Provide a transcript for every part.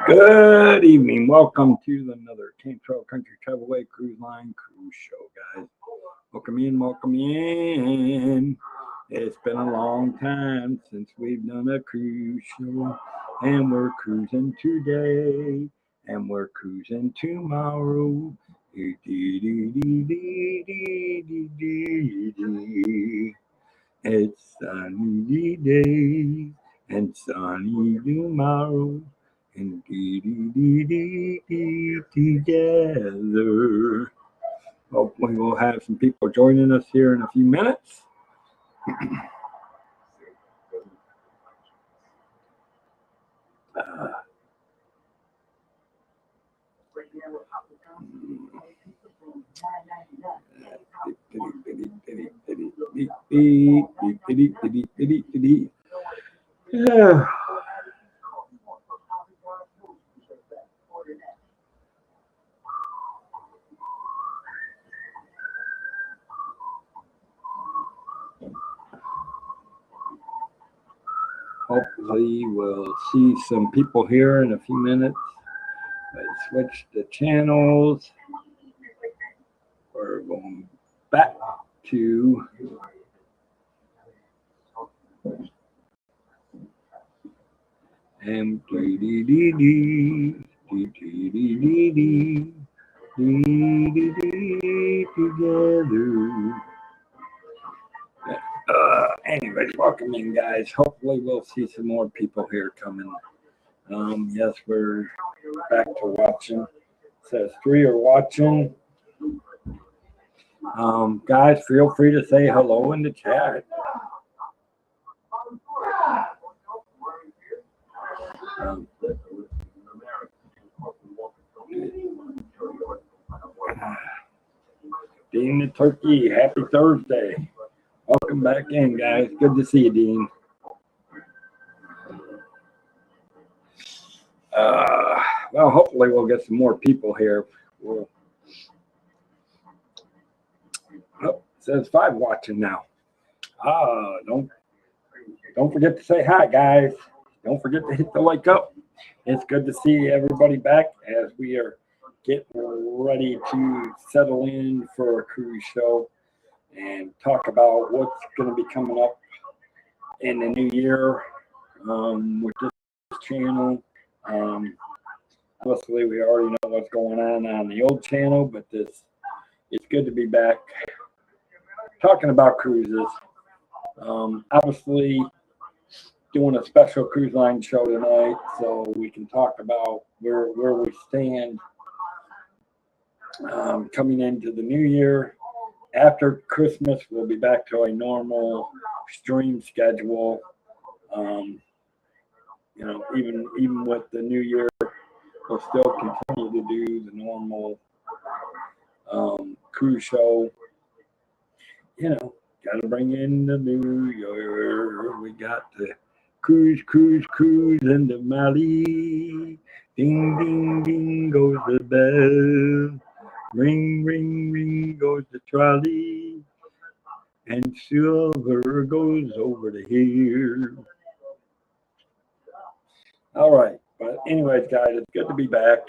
Good evening. Welcome to another Cantrell Country Travelway Cruise Line Cruise Show, guys. Welcome in, welcome in. It's been a long time since we've done a cruise show, and we're cruising today, and we're cruising tomorrow. It's sunny day and sunny tomorrow. And together. Hopefully we'll have some people joining us here in a few minutes. Yeah. Hopefully we'll see some people here in a few minutes. I switched the channels. We're going back to together. Anyway, welcome in, guys. Hopefully we'll see some more people here coming. Yes, we're back to watching. It says 3 are watching. Guys, feel free to say hello in the chat. Dean the Turkey, happy Thursday. Welcome back in, guys. Good to see you, Dean. Well, hopefully we'll get some more people here. Oh, it says 5 watching now. Don't forget to say hi, guys. Don't forget to hit the like up. It's good to see everybody back as we are getting ready to settle in for a cruise show and talk about what's going to be coming up in the new year with this channel. Obviously, we already know what's going on the old channel, but it's good to be back talking about cruises. Obviously, doing a special cruise line show tonight, so we can talk about where we stand coming into the new year. After Christmas, we'll be back to a normal stream schedule. Even with the new year, we'll still continue to do the normal cruise show. Got to bring in the new year. We got to cruise into Mali. Ding, ding, ding goes the bell. Ring, ring, ring goes the trolley, and silver goes over the hill. All right, but anyways, guys, it's good to be back.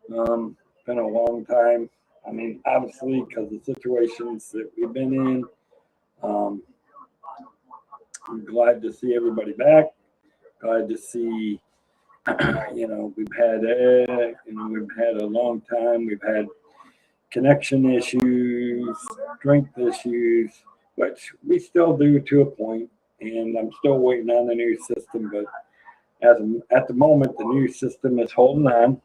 Been a long time. I mean, obviously, because of the situations that we've been in. I'm glad to see everybody back. Glad to see, we've had a long time. We've had connection issues, strength issues, which we still do to a point, and I'm still waiting on the new system, but at the moment, the new system is holding on.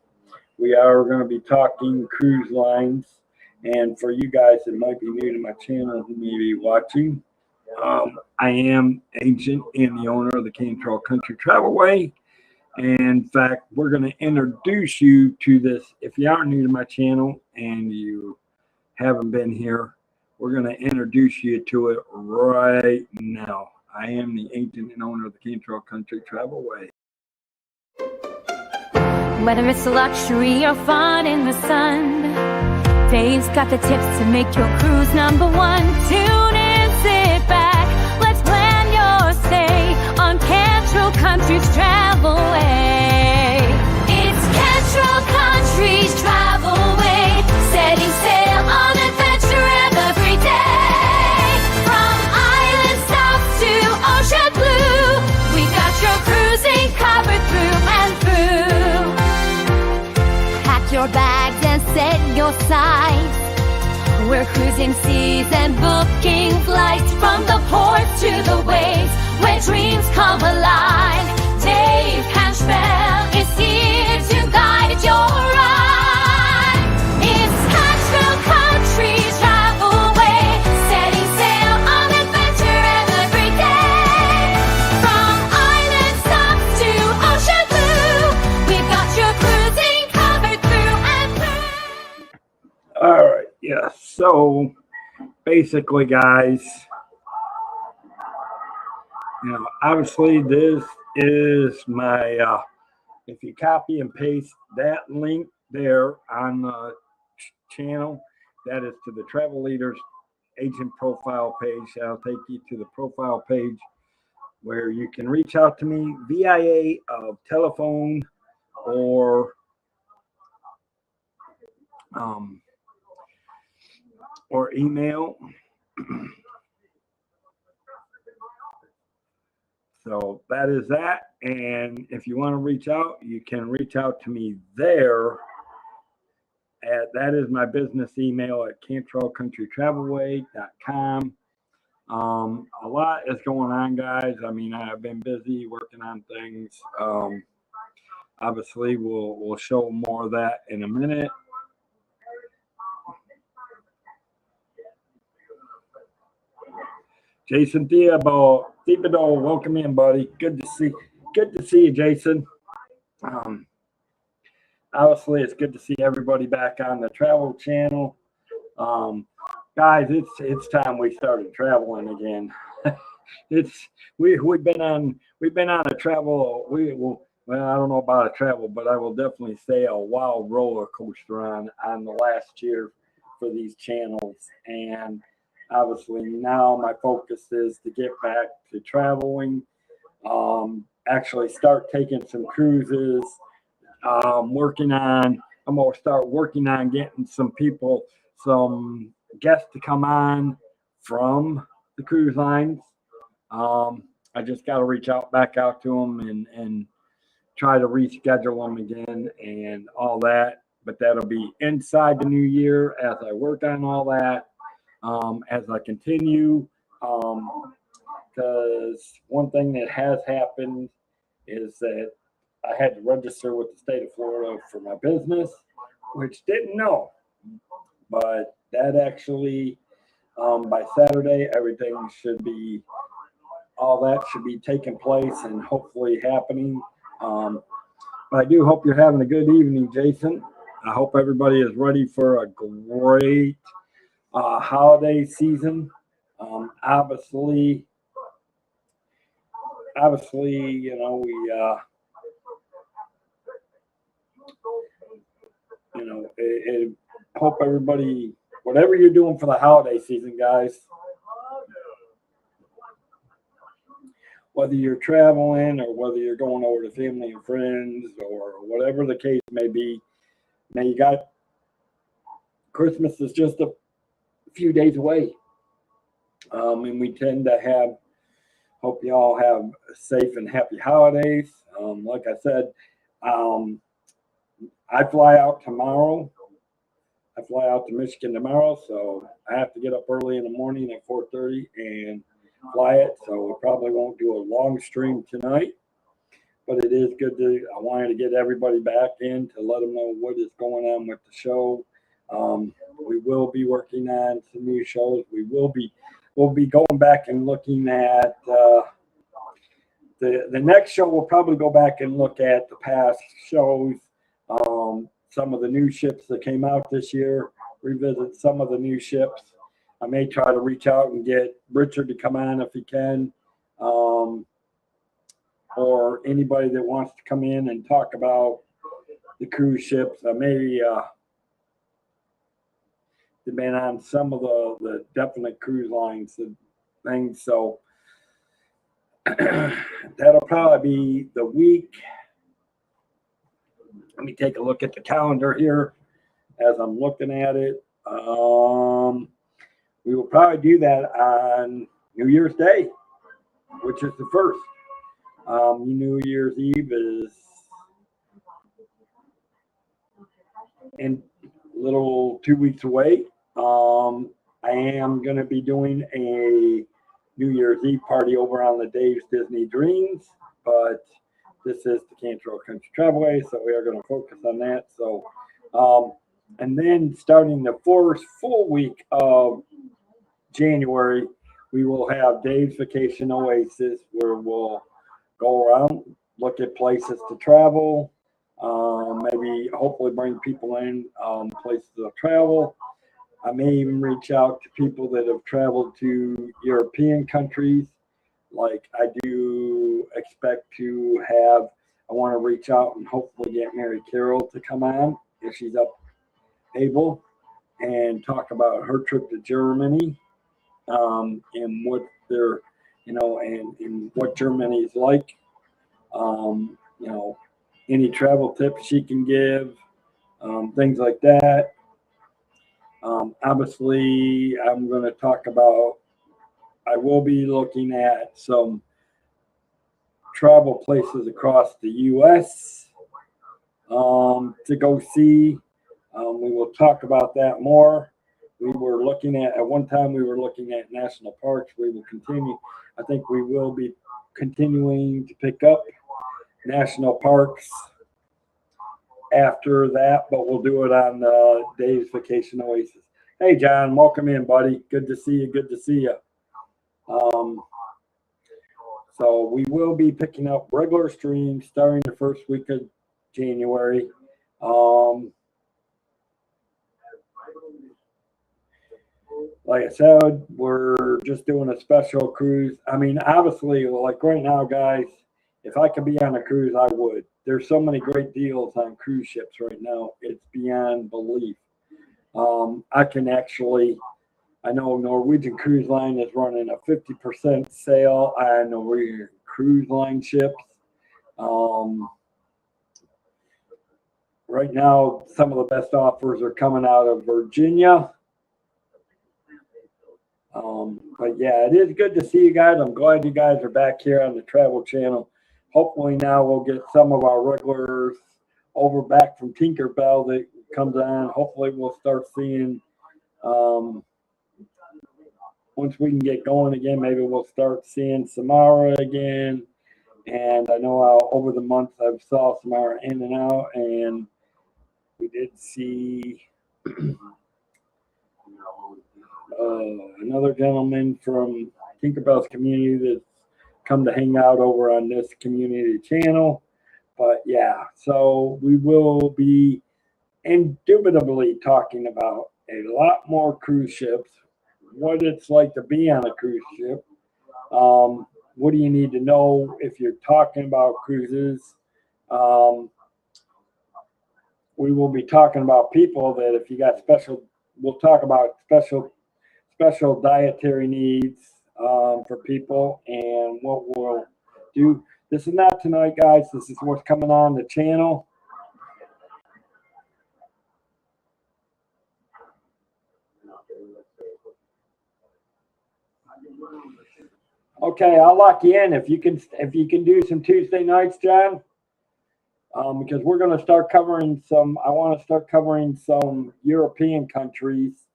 We are going to be talking cruise lines, and for you guys that might be new to my channel who may be watching, I am agent and the owner of the Cantrell Country Travelway. And in fact, we're going to introduce you to this. If you are new to my channel and you haven't been here, we're going to introduce you to it right now. I am the agent and owner of the Cantrell Country Travelway. Whether it's luxury or fun in the sun, Dave's got the tips to make your cruise #1. Tune in, sit back, let's plan your stay on Cantrell Country's Travelway. It's your size. We're cruising seas and booking flights from the ports to the waves where dreams come alive. Dave Cantrell is here to guide your ride. It's Cantrell Country Travelway, setting sail on adventure every day. From island stops to ocean blue, we've got your cruising covered through and through. All right, yeah. So basically, guys, obviously this is my. If you copy and paste that link there on the channel, that is to the Travel Leaders agent profile page. That'll take you to the profile page where you can reach out to me via telephone or email. So that is that. And if you want to reach out, you can reach out to me there. That is my business email at cantrellcountrytravelway.com. A lot is going on, guys. I mean, I've been busy working on things. Obviously, we'll show more of that in a minute. Jason Thibodeau, welcome in, buddy. Good to see you, Jason. Obviously, it's good to see everybody back on the travel channel. Guys, it's time we started traveling again. We've been on a travel. Well, I don't know about a travel, but I will definitely say a wild roller coaster on the last year for these channels. And obviously now my focus is to get back to traveling, actually start taking some cruises, I'm gonna start working on getting some guests to come on from the cruise lines. I just got to back out to them and try to reschedule them again and all that, but that'll be inside the new year as I work on all that. As I continue, because one thing that has happened is that I had to register with the state of Florida for my business, which didn't know, but that actually, by Saturday, all that should be taking place and hopefully happening. But I do hope you're having a good evening, Jason. I hope everybody is ready for a great holiday season. Obviously, hope everybody, whatever you're doing for the holiday season, guys, whether you're traveling or whether you're going over to family and friends or whatever the case may be, now you got Christmas is just a few days away. And we tend to hope you all have safe and happy holidays. Like I said, I fly out tomorrow. I fly out to Michigan tomorrow, so I have to get up early in the morning at 4:30 and fly it. So we probably won't do a long stream tonight, but it is good I wanted to get everybody back in to let them know what is going on with the show. We will be working on some new shows. We'll be going back and looking at the next show. We'll probably go back and look at the past shows, some of the new ships that came out this year, revisit some of the new ships. I may try to reach out and get Richard to come on if he can, or anybody that wants to come in and talk about the cruise ships. I may depend on some of the definite cruise lines and things. So that'll probably be the week. Let me take a look at the calendar here as I'm looking at it. We will probably do that on New Year's Day, which is the 1st. New Year's Eve is in little 2 weeks away. I am going to be doing a New Year's Eve party over on the Dave's Disney Dreams, but this is the Cantrell Country Travelway, so we are going to focus on that. So, and then starting the first full week of January, we will have Dave's Vacation Oasis, where we'll go around, look at places to travel, maybe hopefully bring people in places to travel. I may even reach out to people that have traveled to European countries. Like I do expect to have, I want to reach out and hopefully get Mary Carroll to come on if she's able and talk about her trip to Germany, and what they're, and what Germany is like. Any travel tips she can give, things like that. Obviously, I'm going to talk about, I will be looking at some travel places across the U.S. To go see. We will talk about that more. We were looking at one time, we were looking at national parks. We will continue. I think we will be continuing to pick up national parks after that, but we'll do it on Dave's Vacation Oasis. Hey, John, welcome in, buddy. Good to see you. Good to see you. So we will be picking up regular streams starting the first week of January. Like I said, we're just doing a special cruise. I mean, obviously, like right now, guys, if I could be on a cruise, I would. There's so many great deals on cruise ships right now. It's beyond belief. I can actually, I know Norwegian Cruise Line is running a 50% sale on Norwegian Cruise Line ships. Right now, some of the best offers are coming out of Virginia. But yeah, it is good to see you guys. I'm glad you guys are back here on the Travel Channel. Hopefully now we'll get some of our regulars over back from Tinkerbell that comes on. Hopefully we'll start seeing, once we can get going again, maybe we'll start seeing Samara again. And I know over the months I've saw Samara in and out, and we did see another gentleman from Tinkerbell's community that's come to hang out over on this community channel. But yeah, so we will be indubitably talking about a lot more cruise ships, what it's like to be on a cruise ship. What do you need to know if you're talking about cruises? We will be talking about people that if you got special, we'll talk about special dietary needs for people and what we'll do. This is not tonight, guys. This is what's coming on the channel. Okay, I'll lock you in if you can do some Tuesday nights, John. Because we're going to start covering some. I want to start covering some European countries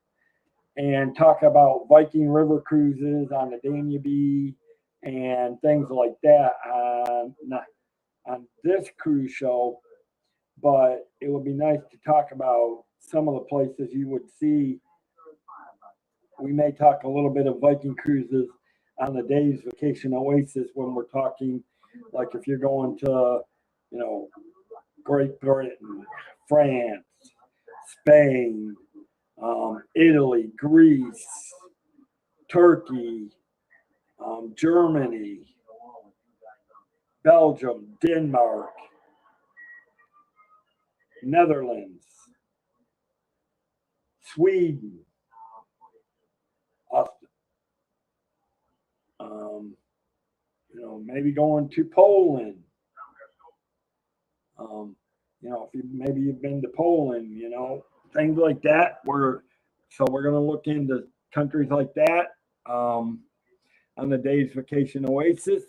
and talk about Viking River cruises on the Danube and things like that on this cruise show. But it would be nice to talk about some of the places you would see. We may talk a little bit of Viking cruises on the Dave's Vacation Oasis when we're talking, like if you're going to, Great Britain, France, Spain, Italy, Greece, Turkey, Germany, Belgium, Denmark, Netherlands, Sweden, maybe going to Poland. If maybe you've been to Poland, things like that. We're going to look into countries like that on the Dave's Vacation Oasis.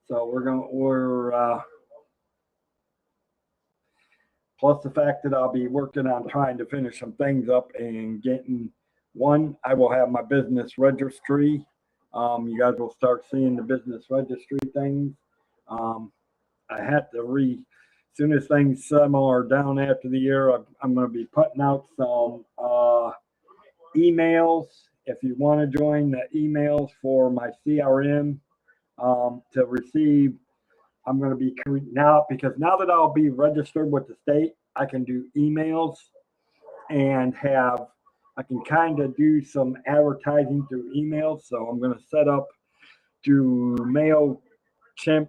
So plus the fact that I'll be working on trying to finish some things up and getting one. I will have my business registry. You guys will start seeing the business registry things. I had to as soon as things are down after the year, I'm going to be putting out some emails. If you want to join the emails for my CRM to receive, I'm going to be now, because now that I'll be registered with the state, I can do emails and I can kind of do some advertising through emails. So I'm going to set up to MailChimp.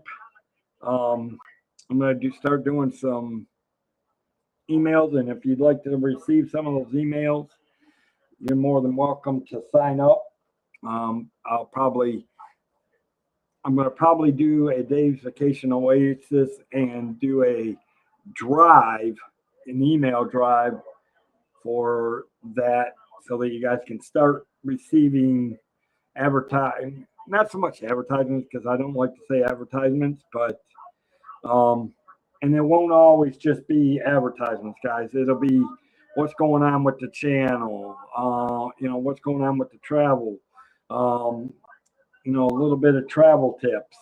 I'm going to start doing some emails, and if you'd like to receive some of those emails, you're more than welcome to sign up. I'm going to probably do a Dave's Vacation Oasis and do an email drive for that, so that you guys can start receiving advertising. Not so much advertisements, because I don't like to say advertisements, but and it won't always just be advertisements, guys. It'll be what's going on with the channel, what's going on with the travel, a little bit of travel tips.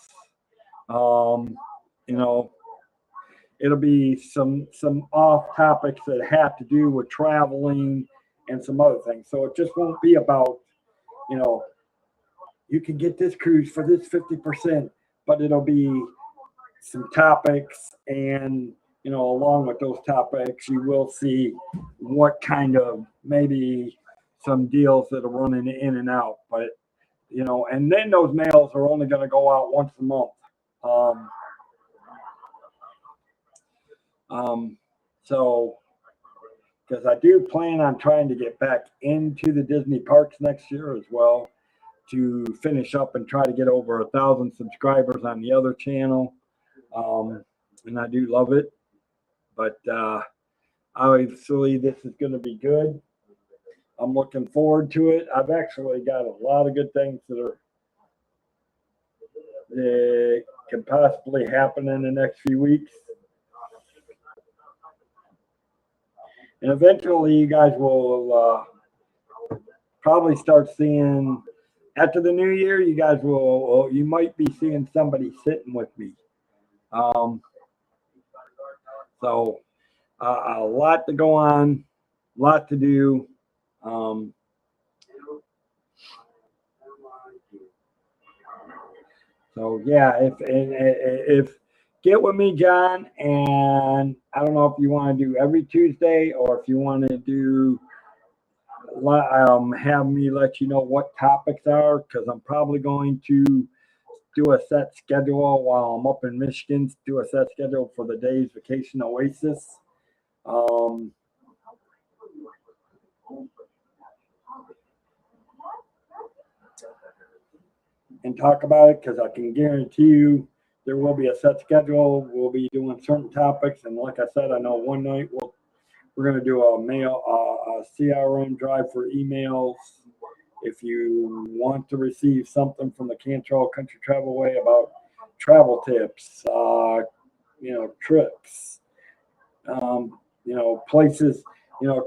It'll be some off topics that have to do with traveling and some other things. So it just won't be about, you can get this cruise for this 50%, but it'll be some topics, and along with those topics, you will see what kind of, maybe some deals that are running in and out. But and then those mails are only going to go out once a month. So because I do plan on trying to get back into the Disney parks next year as well, to finish up and try to get over 1,000 subscribers on the other channel. And I do love it, but obviously this is going to be good. I'm looking forward to it. I've actually got a lot of good things that can possibly happen in the next few weeks. And eventually you guys will probably start seeing, after the new year, you might be seeing somebody sitting with me. So a lot to go on, a lot to do. So yeah, if get with me, John, and I don't know if you want to do every Tuesday, or if you want to do have me let you know what topics are, because I'm probably going to do a set schedule while I'm up in Michigan, do a set schedule for the Dave's Vacation Oasis. And talk about it, because I can guarantee you there will be a set schedule. We'll be doing certain topics, and like I said, I know one night we're going to do a CRM drive for emails. If you want to receive something from the Cantrell Country Travelway about travel tips, trips, places,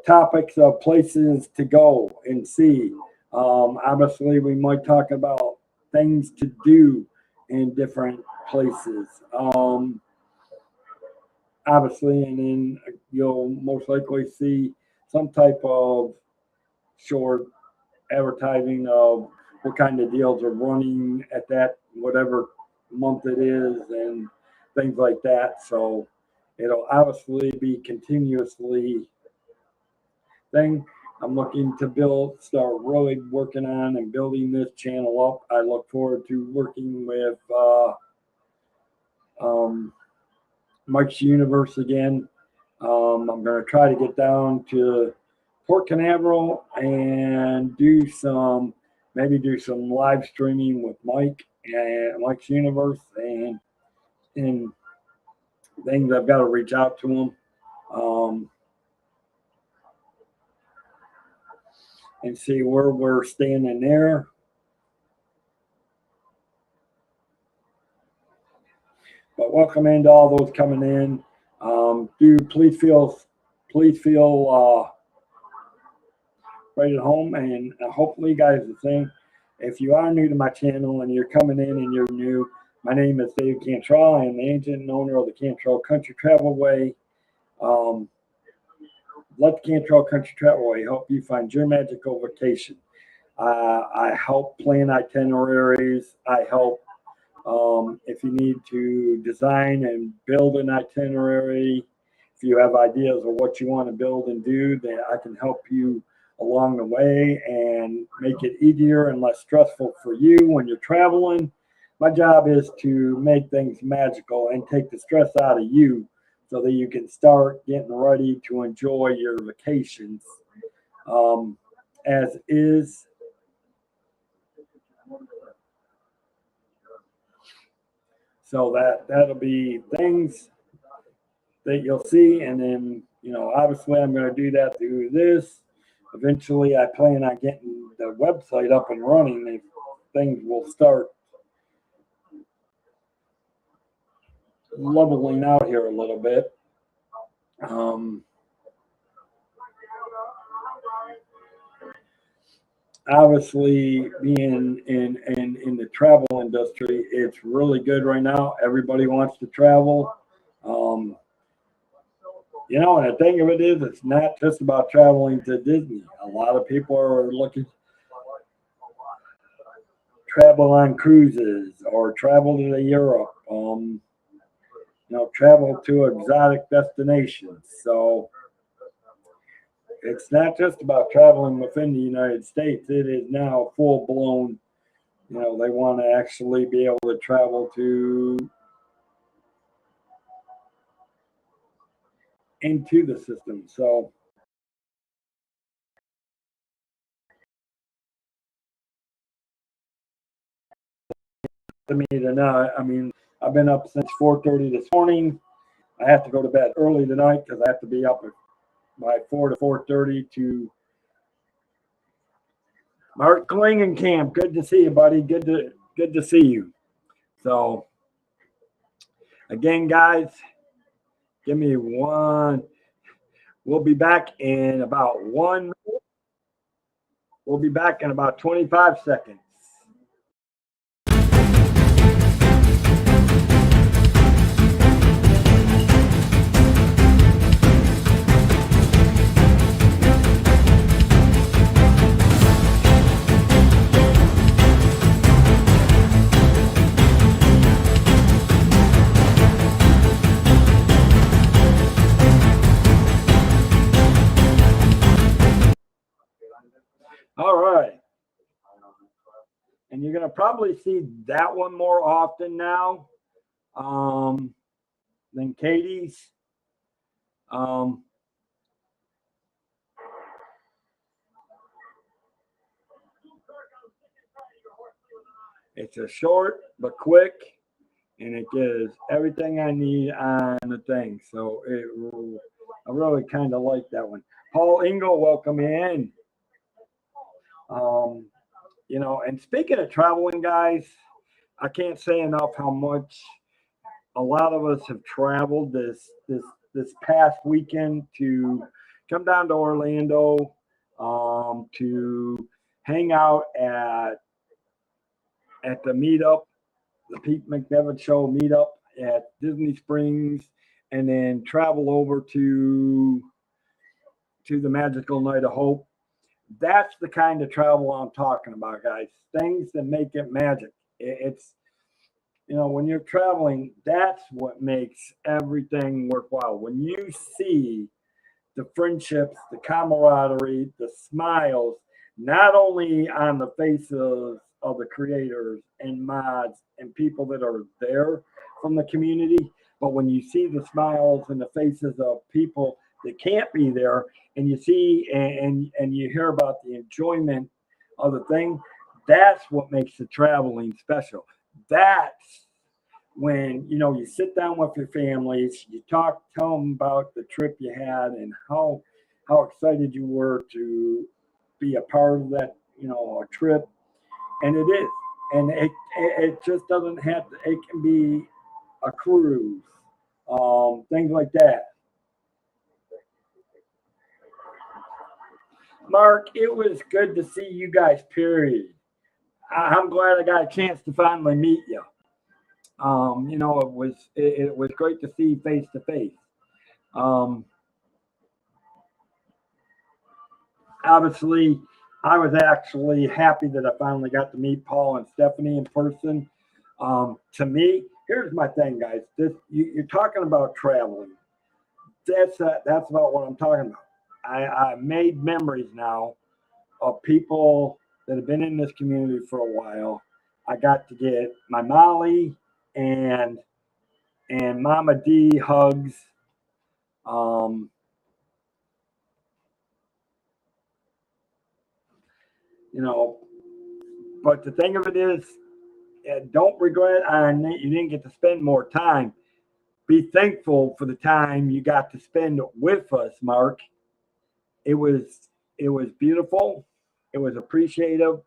topics of places to go and see. Obviously, we might talk about things to do in different places. Obviously, and then you'll most likely see some type of short advertising of what kind of deals are running at that whatever month it is, and things like that. So it'll obviously be continuously thing. I'm looking to start really working on and building this channel up. I look forward to working with Mike's Universe again. I'm going to try to get down to Port Canaveral and do some live streaming with Mike and Mike's Universe, and things. I've got to reach out to him and see where we're standing there. But welcome into all those coming in. Please feel right at home, and hopefully, guys, the thing. If you are new to my channel and you're coming in and you're new, my name is Dave Cantrell. I am the agent and owner of the Cantrell Country Travelway. Let the Cantrell Country Travelway help you find your magical vacation. I help plan itineraries. I help if you need to design and build an itinerary. If you have ideas of what you want to build and do, then I can help you along the way and make it easier and less stressful for you when you're traveling. My job is to make things magical and take the stress out of you so that you can start getting ready to enjoy your vacations as is. So that'll be things that you'll see, and then obviously I'm going to do that through this. Eventually, I plan on getting the website up and running. If things will start leveling out here a little bit. Obviously, being in the travel industry, it's really good right now. Everybody wants to travel. And the thing of it is, it's not just about traveling to Disney. A lot of people are looking travel on cruises or travel to Europe. Travel to exotic destinations. So it's not just about traveling within the United States. It is now full blown. They want to actually be able to travel into the system. So to me tonight, I've been up since 4:30 this morning. I have to go to bed early tonight because I have to be up by 4 to 4:30 to Mark Klingenkamp. Good to see you, buddy. Good to see you. So again, guys, give me one. We'll be back in about 1 minute. We'll be back in about 25 seconds. All right. And you're going to probably see that one more often now than Katie's. It's a short but quick, and it gives everything I need on the thing. So I really kind of like that one. Paul Engel, welcome in. And speaking of traveling, guys, I can't say enough how much a lot of us have traveled this past weekend to come down to Orlando to hang out at the meetup, the Pete McDevitt Show meetup at Disney Springs, and then travel over to the Magical Night of Hope. That's the kind of travel I'm talking about, guys. Things that make it magic. It's, when you're traveling, that's what makes everything worthwhile. When you see the friendships, the camaraderie, the smiles, not only on the faces of the creators and mods and people that are there from the community, but when you see the smiles and the faces of people that can't be there, and you see and you hear about the enjoyment of the thing, that's what makes the traveling special. That's when you sit down with your families, you tell them about the trip you had and how excited you were to be a part of that a trip. And it is, and it just doesn't have to. It can be a cruise, things like that. Mark, it was good to see you guys, period. I'm glad I got a chance to finally meet you. It was great to see you face to face. Um, Obviously, I was actually happy that I finally got to meet Paul and Stephanie in person. To me, here's my thing, guys. You're talking about traveling. That's about what I'm talking about. I made memories now of people that have been in this community for a while. I got to get my Molly and Mama D hugs. Um, you know, but the thing of it is, don't regret you didn't get to spend more time. Be thankful for the time you got to spend with us, Mark. It was beautiful. It was appreciative.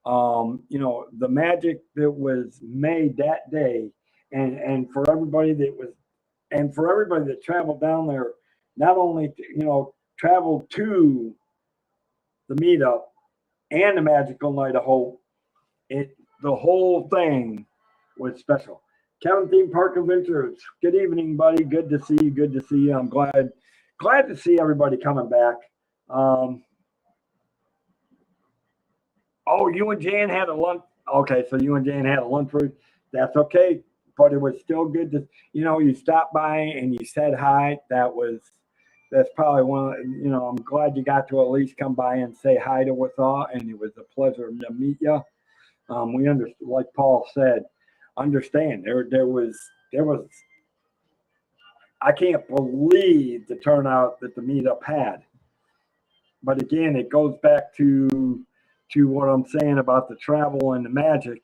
The magic that was made that day, and for everybody that traveled down there, not only traveled to the meetup and the magical night of hope. The whole thing was special. Kevin Theme Park Adventures. Good evening, buddy. Good to see you. Good to see you. I'm glad to see everybody coming back. Oh, you and Jan had a lunch. Okay, so you and Jan had a lunch route. That's okay, but it was still good to you stopped by and you said hi. That's probably I'm glad you got to at least come by and say hi to us all, and it was a pleasure to meet you. We understand, like Paul said, understand there was. I can't believe the turnout that the meetup had. But again, it goes back to what I'm saying about the travel and the magic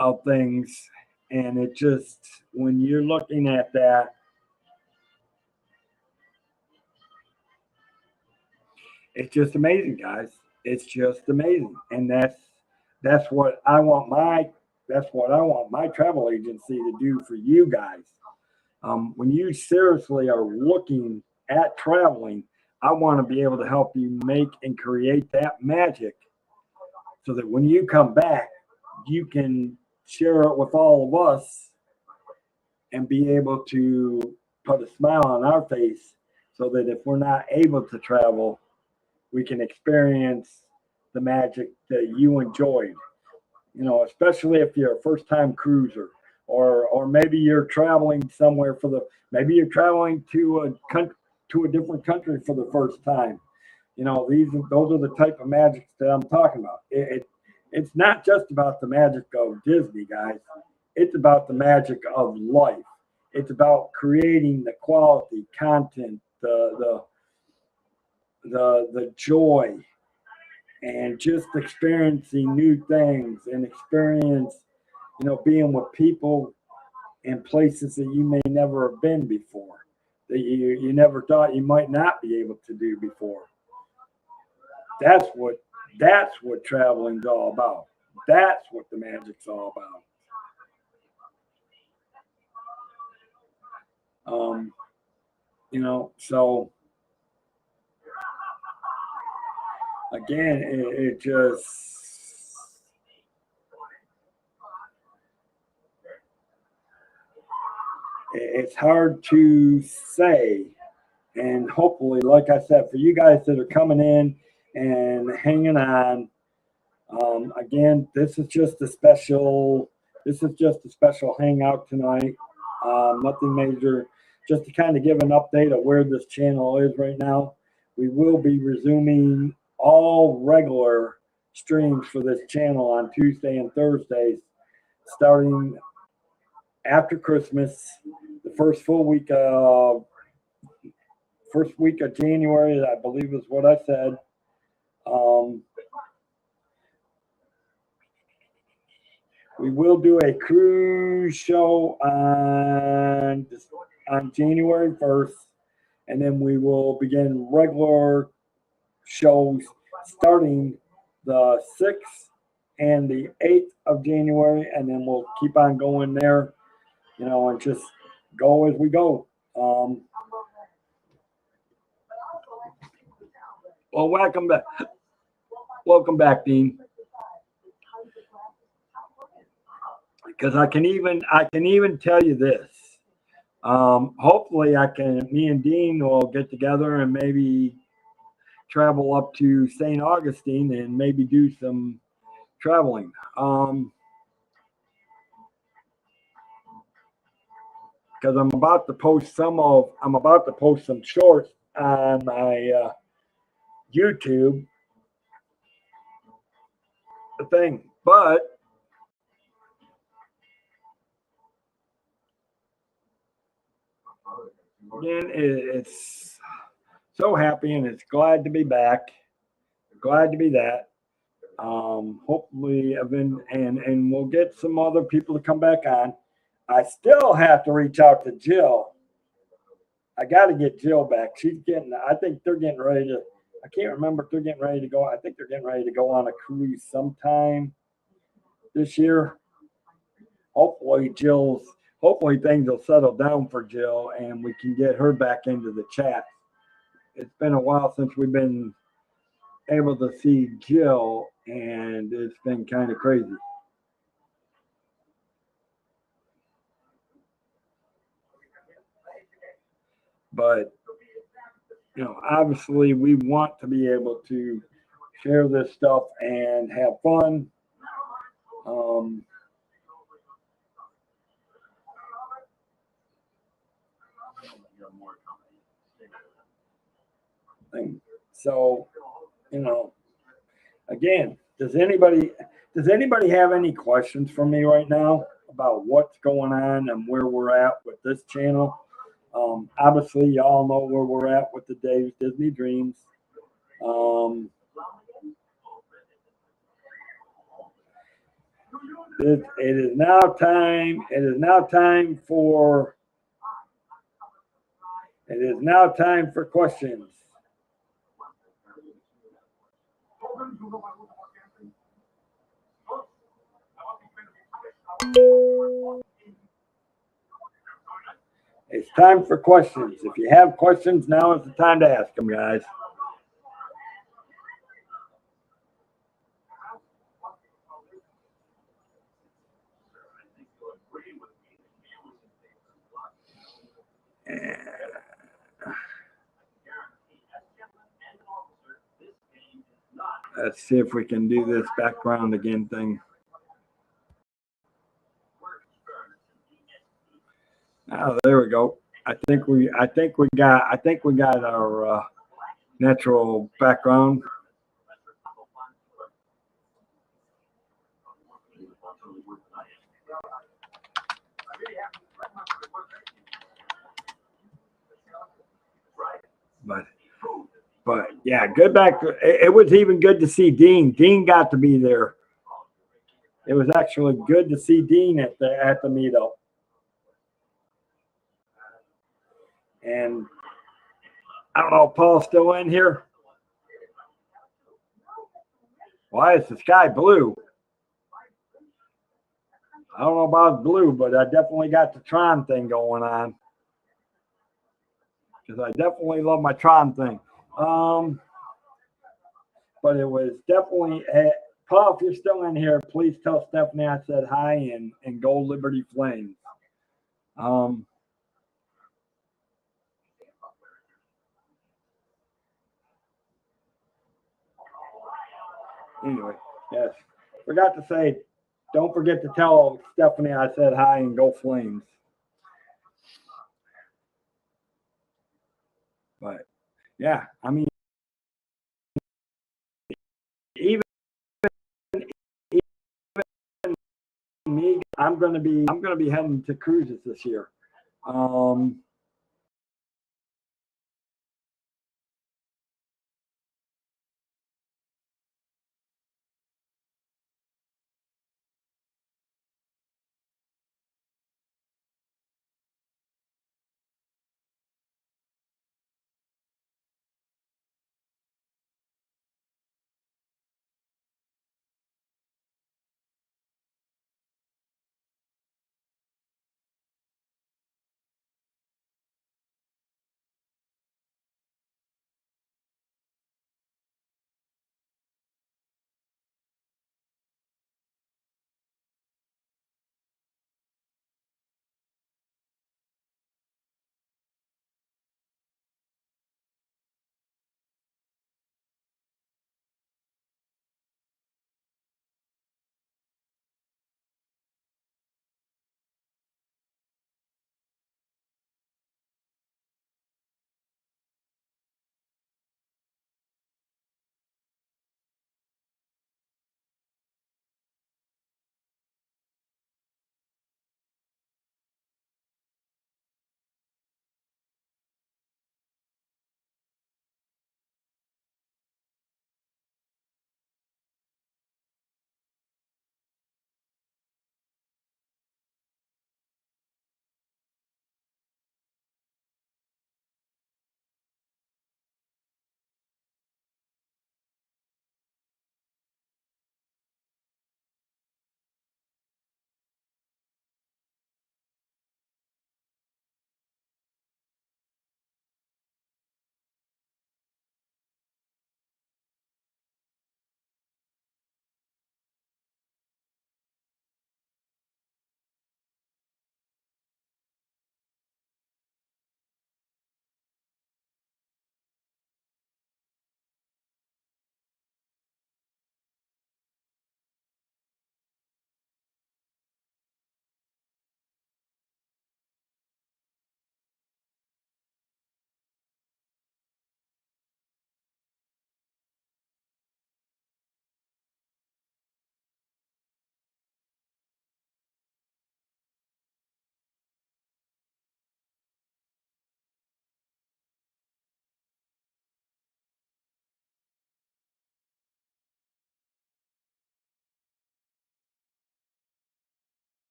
of things. And it just, when you're looking at that, it's just amazing, guys. It's just amazing. And that's what I want my travel agency to do for you guys. When you seriously are looking at traveling, I want to be able to help you make and create that magic so that when you come back, you can share it with all of us and be able to put a smile on our face so that if we're not able to travel, we can experience the magic that you enjoyed. Especially if you're a first time cruiser or maybe you're traveling somewhere maybe you're traveling to a different country for the first time. Those are the type of magic that I'm talking about. It's not just about the magic of Disney, guys. It's about the magic of life. It's about creating the quality content, the joy, and just experiencing new things and being with people in places that you may never have been before, that you never thought you might not be able to do before. That's what traveling's all about. That's what the magic's all about. So again, it's hard to say. And hopefully, like I said, for you guys that are coming in and hanging on, again, this is just a special hangout tonight. Nothing major, just to kind of give an update of where this channel is right now. We will be resuming all regular streams for this channel on Tuesday and Thursdays, starting after Christmas, the first week of January, I believe is what I said. We will do a cruise show on January 1st, and then we will begin regular shows starting the 6th and the 8th of January, and then we'll keep on going there, and just go as we go. Well, welcome back. Welcome back, Dean. Because I can even tell you this. Hopefully, me and Dean will get together and maybe travel up to St. Augustine and maybe do some traveling. Because I'm about to post some shorts on my YouTube thing, but again, it's so happy and it's glad to be back. Glad to be that. Hopefully, and we'll get some other people to come back on. I still have to reach out to Jill. I got to get Jill back. I think they're getting ready to, I can't remember if they're getting ready to go. I think they're getting ready to go on a cruise sometime this year. Hopefully things will settle down for Jill and we can get her back into the chat. It's been a while since we've been able to see Jill and it's been kind of crazy. But, obviously we want to be able to share this stuff and have fun. So, again, does anybody have any questions for me right now about what's going on and where we're at with this channel? Obviously, y'all know where we're at with the Dave's Disney Dreams. It is now time for questions. It's time for questions. If you have questions, now is the time to ask them, guys. Let's see if we can do this background again thing. Oh, there we go. I think we got our natural background. But yeah, good back. It was even good to see Dean. Dean got to be there. It was actually good to see Dean at the meetup. And I don't know if Paul's still in here. Why is the sky blue? I don't know about blue, but I definitely got the Tron thing going on. Because I definitely love my Tron thing. But it was definitely, Paul, if you're still in here, please tell Stephanie I said hi and go Liberty Flames. Anyway, yes. Forgot to say, don't forget to tell Stephanie I said hi and go Flames. But yeah, I mean, even me, I'm gonna be heading to cruises this year.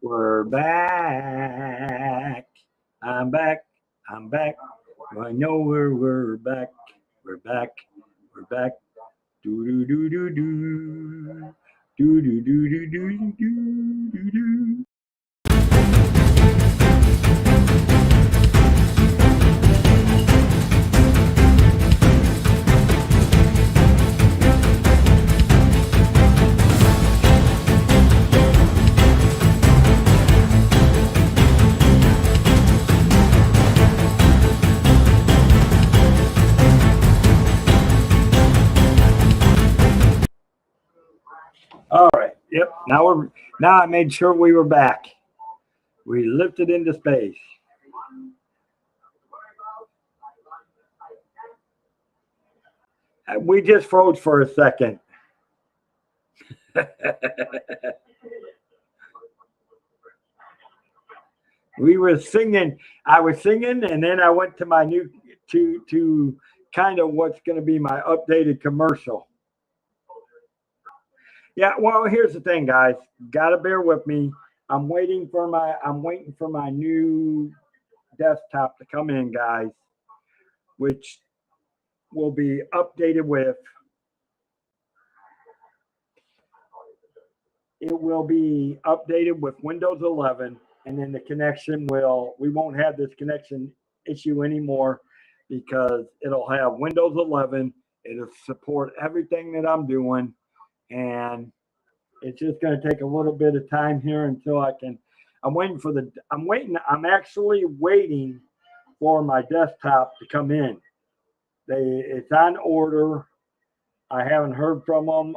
We're back. I'm back. I'm back. I know we're back. We're back. We're back. Do do do do do. Do do do do do do do do. All right. Yep. Now I made sure we were back. We lifted into space. We just froze for a second. We were singing. I was singing, and then I went to my new to kind of what's going to be my updated commercial. Yeah, well, here's the thing, guys. Got to bear with me. I'm waiting for my new desktop to come in, guys, which will be updated with. It will be updated with Windows 11, and then the connection we won't have this connection issue anymore because it'll have Windows 11. It'll support everything that I'm doing, and it's just going to take a little bit of time here until I can. I'm actually waiting for my desktop to come in. It's on order. I haven't heard from them.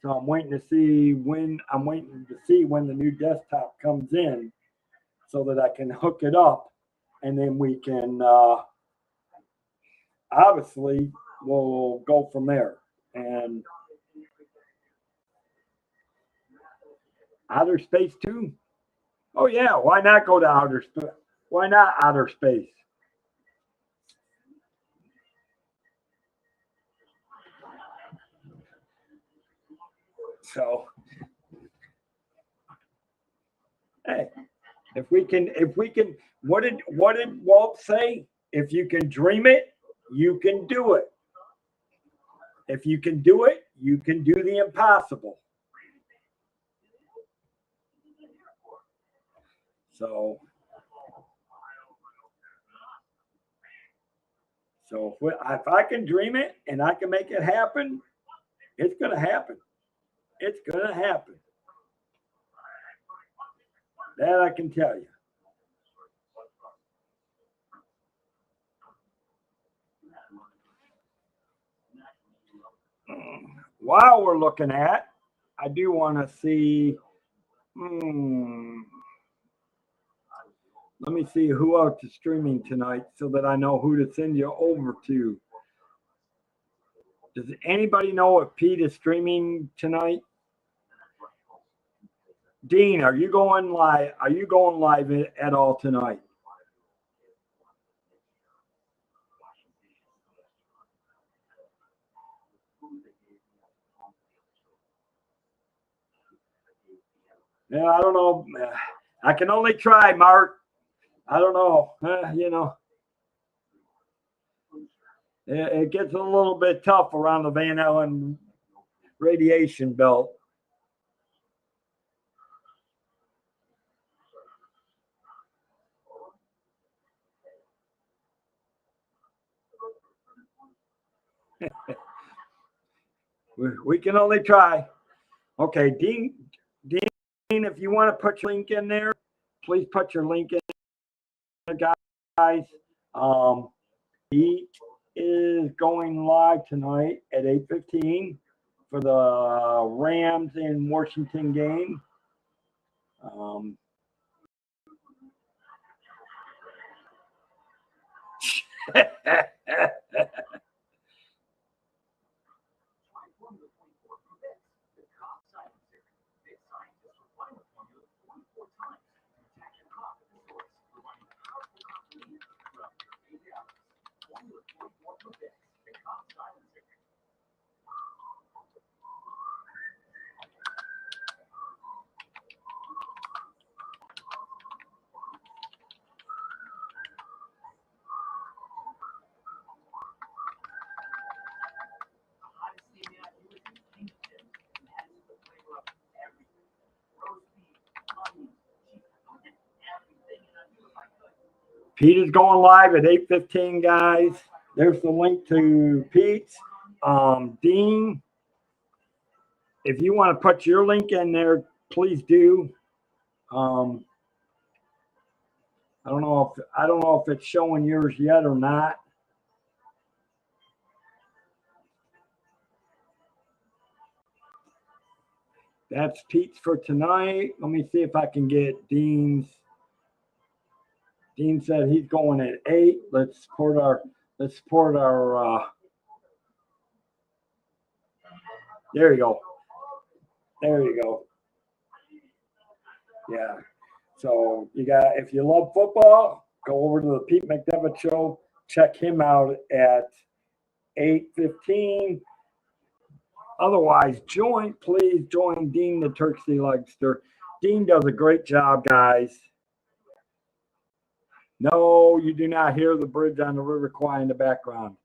So I'm waiting to see when the new desktop comes in so that I can hook it up, and then we can obviously we'll go from there. And outer space too. Oh yeah, why not go to outer space? Why not outer space? So, hey, if we can, what did Walt say? If you can dream it, you can do it. If you can do it, you can do the impossible. So if I can dream it and I can make it happen, it's going to happen. It's going to happen. That I can tell you. While we're looking at, I do want to see. Let me see who else is streaming tonight so that I know who to send you over to. Does anybody know if Pete is streaming tonight? Dean, are you going live? Are you going live at all tonight? Yeah, I don't know. I can only try, Mark. I don't know. It gets a little bit tough around the Van Allen radiation belt. We can only try. Okay, Dean, if you want to put your link in there, please put your link in there, guys. He is going live tonight at 8:15 for the Rams in Washington game. Pete is going live at 8:15, guys. There's the link to Pete's. Dean, if you want to put your link in there, please do. I don't know if it's showing yours yet or not. That's Pete's for tonight. Let me see if I can get Dean's. Dean said he's going at 8. Let's support our there you go. There you go. Yeah. So you got, if you love football, go over to the Pete McDevitt Show. Check him out at 8:15. Otherwise, please join Dean the Turkey Legster. Dean does a great job, guys. No, you do not hear the bridge on the River Kwai in the background.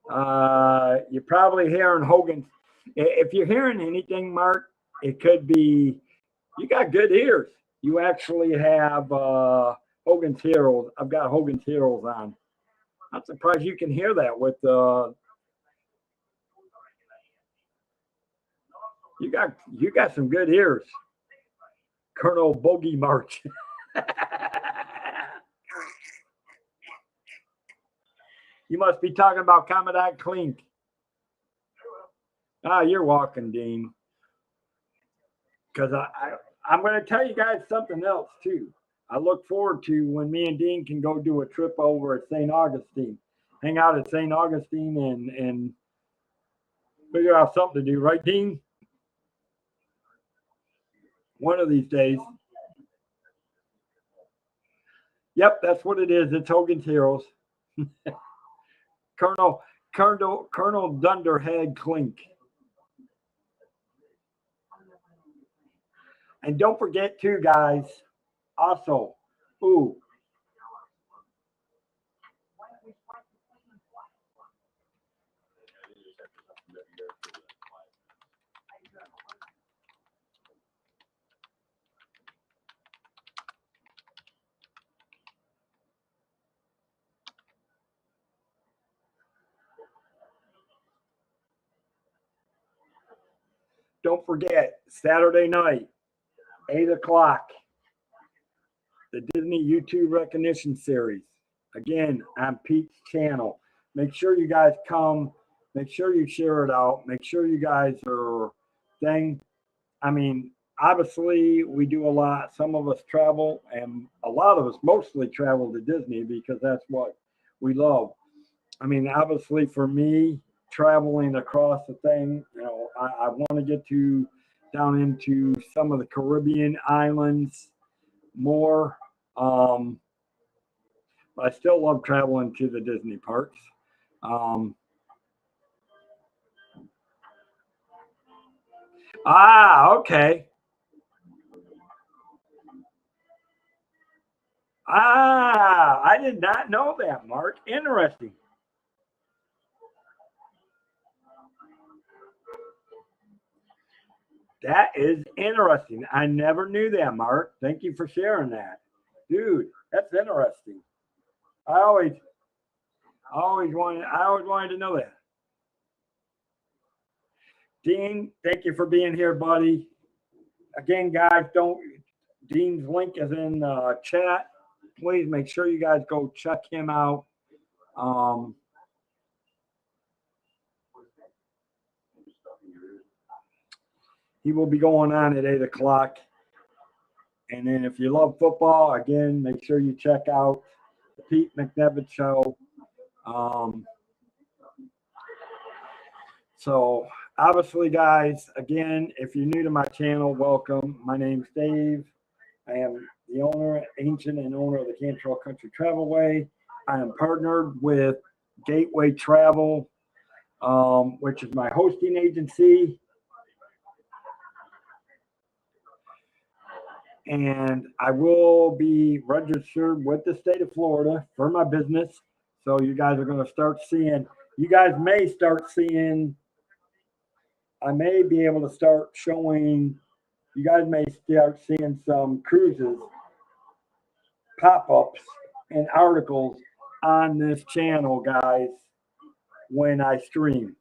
You're probably hearing Hogan's. If you're hearing anything, Mark, it could be, you got good ears. You actually have Hogan's Heroes. I've got Hogan's Heroes on. I'm surprised you can hear that with you got some good ears. Colonel Bogey March. You must be talking about Commandant Clink. You're walking, Dean. Because I'm going to tell you guys something else, too. I look forward to when me and Dean can go do a trip over at St. Augustine. Hang out at St. Augustine and figure out something to do. Right, Dean? One of these days. Yep, that's what it is. It's Hogan's Heroes. Colonel Dunderhead Clink. And don't forget, too, guys, also, don't forget, Saturday night, 8 o'clock, the Disney YouTube Recognition Series. Again, on Pete's channel. Make sure you guys come. Make sure you share it out. Make sure you guys are I mean, obviously, we do a lot. Some of us travel, and a lot of us mostly travel to Disney because that's what we love. I mean, obviously, for me, traveling across the thing, I want to get down into some of the Caribbean islands more. But I still love traveling to the Disney parks. Okay. I did not know that, Mark. Interesting. That is interesting. I never knew that, Mark. Thank you for sharing that. Dude, that's interesting. I always wanted to know that. Dean, thank you for being here, buddy. Again, guys, Dean's link is in the chat. Please make sure you guys go check him out. He will be going on at 8 o'clock. And then if you love football, again, make sure you check out the Pete McDevitt Show. So obviously, guys, again, if you're new to my channel, welcome. My name's Dave. I am the agent and owner of the Cantrell Country Travelway. I am partnered with Gateway Travel, which is my hosting agency. And I will be registered with the state of Florida for my business. So you guys are going to start seeing, I may be able to start showing, you guys may start seeing some cruises pop-ups and articles on this channel, guys, when I stream.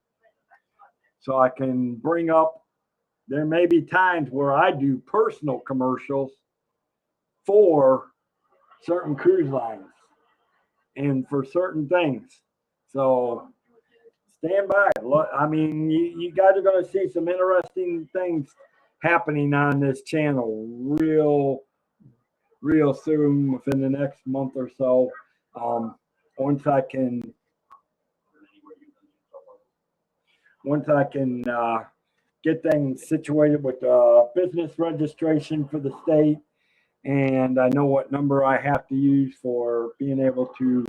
So I can bring up, there may be times where I do personal commercials for certain cruise lines and for certain things. So stand by. Look, I mean, you guys are going to see some interesting things happening on this channel real soon, within the next month or so. Once I can get things situated with business registration for the state, and I know what number I have to use for being able to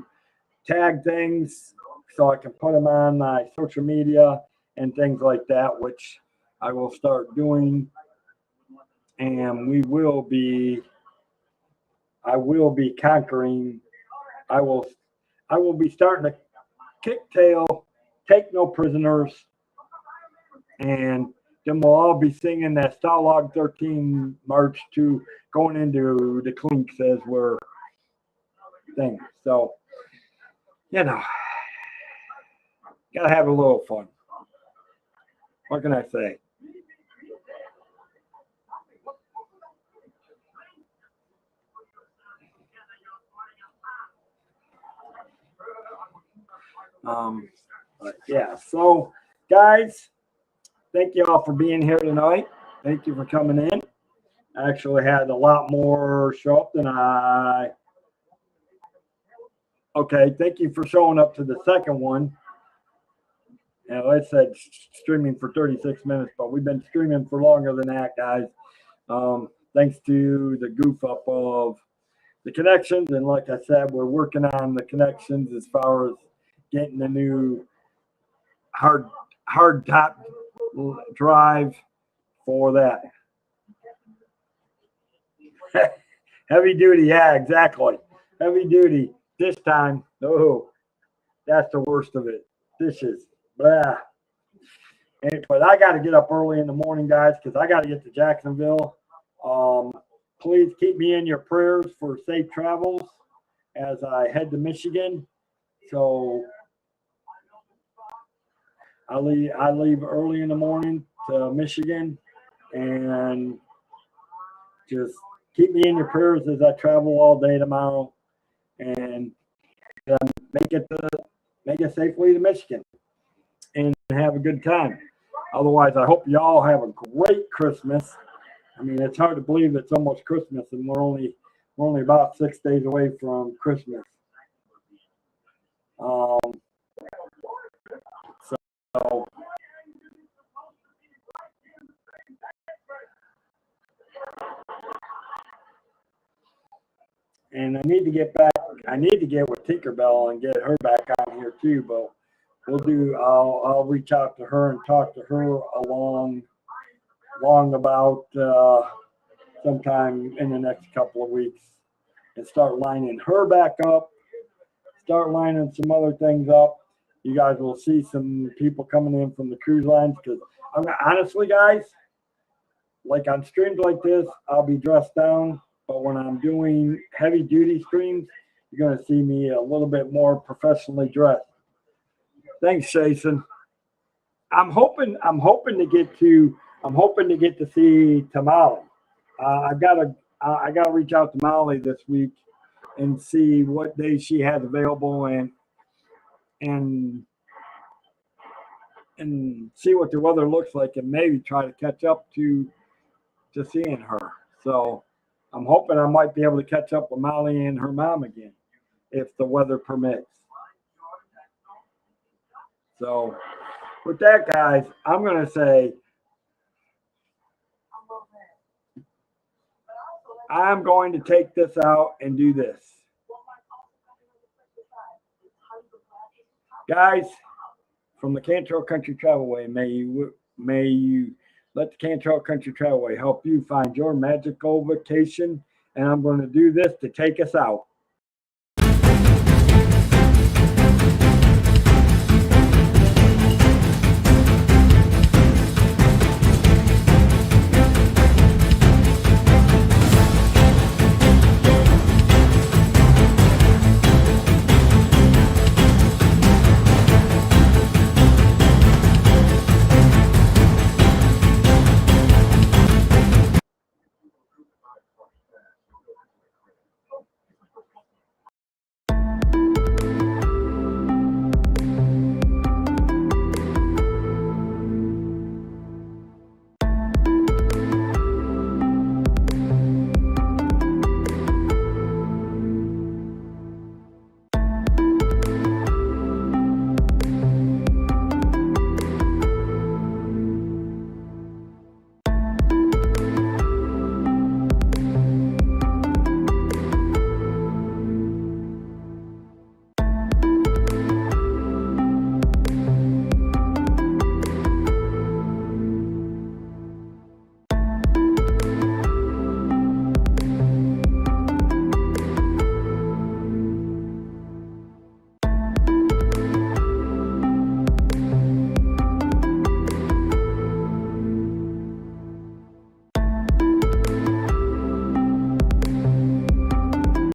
tag things, so I can put them on my social media and things like that, which I will start doing. And I will be conquering. I will be starting to kick tail, take no prisoners, and then we'll all be singing that Stalag 13 march to going into the clinks as we're things. So, you know, gotta have a little fun. What can I say? But yeah, so guys, thank you all for being here tonight. Thank you for coming in. I actually had a lot more show up than okay, thank you for showing up to the second one. And I said streaming for 36 minutes, but we've been streaming for longer than that, guys. Thanks to the goof up of the connections. And like I said, we're working on the connections as far as getting the new hard top drive for that. Heavy duty, yeah, exactly. Heavy duty. This time, oh, that's the worst of it. Dishes, blah. But I got to get up early in the morning, guys, because I got to get to Jacksonville. Please keep me in your prayers for safe travels as I head to Michigan. So I leave early in the morning to Michigan, and just keep me in your prayers as I travel all day tomorrow, and make it safely to Michigan and have a good time. Otherwise, I hope y'all have a great Christmas. I mean, it's hard to believe it's almost Christmas, and we're only about 6 days away from Christmas. So and I need to get back. I need to get with Tinkerbell and get her back on here too. But I'll reach out to her and talk to her along about sometime in the next couple of weeks, and start lining her back up. Start lining some other things up. You guys will see some people coming in from the cruise lines, because honestly, guys, like on streams like this, I'll be dressed down. But when I'm doing heavy duty streams, you're going to see me a little bit more professionally dressed. Thanks, Jason. I'm hoping to get to see Tamale. I gotta reach out to Molly this week and see what days she has available, and see what the weather looks like, and maybe try to catch up to seeing her. So I'm hoping I might be able to catch up with Molly and her mom again, if the weather permits. So with that, guys, I'm going to say I'm going to take this out and do this. Guys, from the Cantrell Country Travelway, may you let the Cantrell Country Travelway help you find your magical vacation. And I'm going to do this to take us out.